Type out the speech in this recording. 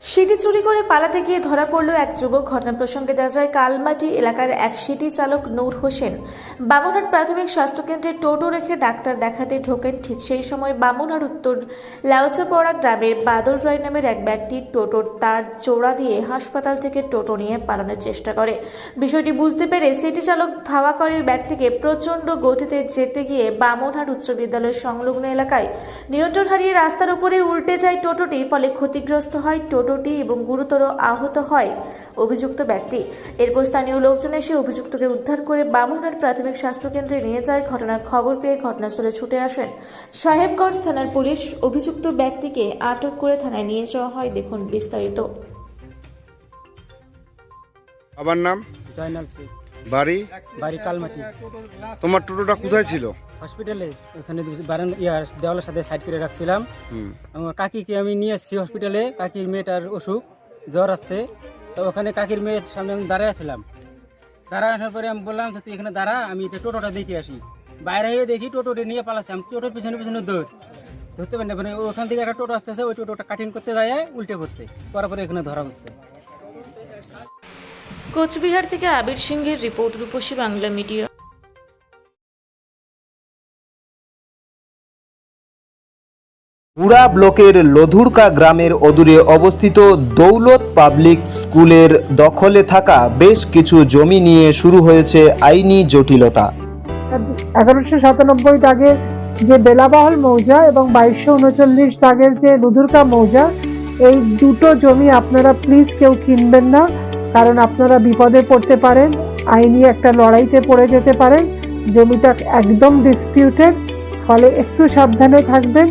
City চুরি করে পালাতে গিয়ে ধরা পড়ল এক যুবক। ঘটনা প্রসঙ্গে জানা যায়, কালমাটি এলাকার এক সিটি চালক নূর হোসেন বামুনহাট প্রাথমিক স্বাস্থ্যকেন্দ্রে টোটো রেখে ডাক্তার দেখাতে ঢোকেন। ঠিক সেই সময় বামুনহাট উত্তর লাউচাপাড়া গ্রামের বাদল রায় নামের এক ব্যক্তি টোটোর তার জোড়া দিয়ে হাসপাতাল থেকে টোটো নিয়ে পালানোর চেষ্টা করে। বিষয়টি বুঝতে পেরে সিটি চালক ধাওয়া করে ব্যক্তিকে প্রচণ্ড গতিতে যেতে গিয়ে বামুনহাট উচ্চ বিদ্যালয়ের সংলগ্ন এলাকায় নিয়ন্ত্রণ হারিয়ে রাস্তার উপরে উল্টে যায় টোটোটি। ফলে ক্ষতিগ্রস্ত হয় টোটোটি এবং গুরুতর আহত হয় অভিযুক্ত ব্যক্তি। এরপর স্থানীয় লোকজন এসে অভিযুক্তকে উদ্ধার করে বামুনহাট প্রাথমিক স্বাস্থ্যকেন্দ্রে নিয়ে যায়। ঘটনার খবর পেয়ে ঘটনাস্থলে ছুটে আসেন সাহেবগঞ্জ থানার পুলিশ। অভিযুক্ত ব্যক্তিকে আটক করে থানায় নিয়ে যাওয়া হয়। দেখুন বিস্তারিত। আবার নাম? জয়নাল শেখ। বাড়ি? বাড়ি কালমাটি। তোমার টোটোটা কোথায় ছিল? হসপিটালে, ওখানে দেওয়ালের সাথে সাইড করে রাখছিলাম। আমার কাকিকে আমি নিয়ে এসেছি হসপিটালে। কাকির মেয়েটার অসুখ, জ্বর আছে। তো ওখানে কাকির মেয়ের সামনে আমি দাঁড়ায় আছিলাম। দাঁড়ায় আসার পরে আমি বললাম তুই এখানে দাঁড়া, আমি টোটোটা দেখে আসি। বাইরে হয়ে দেখি টোটোটা নিয়ে পালাচ্ছে। আমি টোটোর পিছনে পিছনে ধরতে পারি না। মানে ওখান থেকে একটা টোটো আসতেছে, ওই টোটোটা কাটিং করতে যায় উল্টে পড়ছে। পরে এখানে ধরা হচ্ছে। কোচবিহার থেকে আবির সিংহের রিপোর্ট, রূপসী বাংলা মিডিয়া। পুরা ব্লকের লধুরকা গ্রামের অদূরে অবস্থিত দৌলত পাবলিক স্কুলের দখলে থাকা বেশ কিছু জমি নিয়ে শুরু হয়েছে আইনি জটিলতা। 1197 দাগের যে বেলাবহল মৌজা এবং 2239 দাগের যে লধুরকা মৌজা, এই দুটো জমি আপনারা প্লিজ কেউ কিনবেন না, কারণ আপনারা বিপদে পড়তে পারেন, আইনি একটা লড়াইতে পড়ে যেতে পারেন। জমিটা একদম ডিসপিউটেড, ফলে একটু সাবধানে থাকবেন।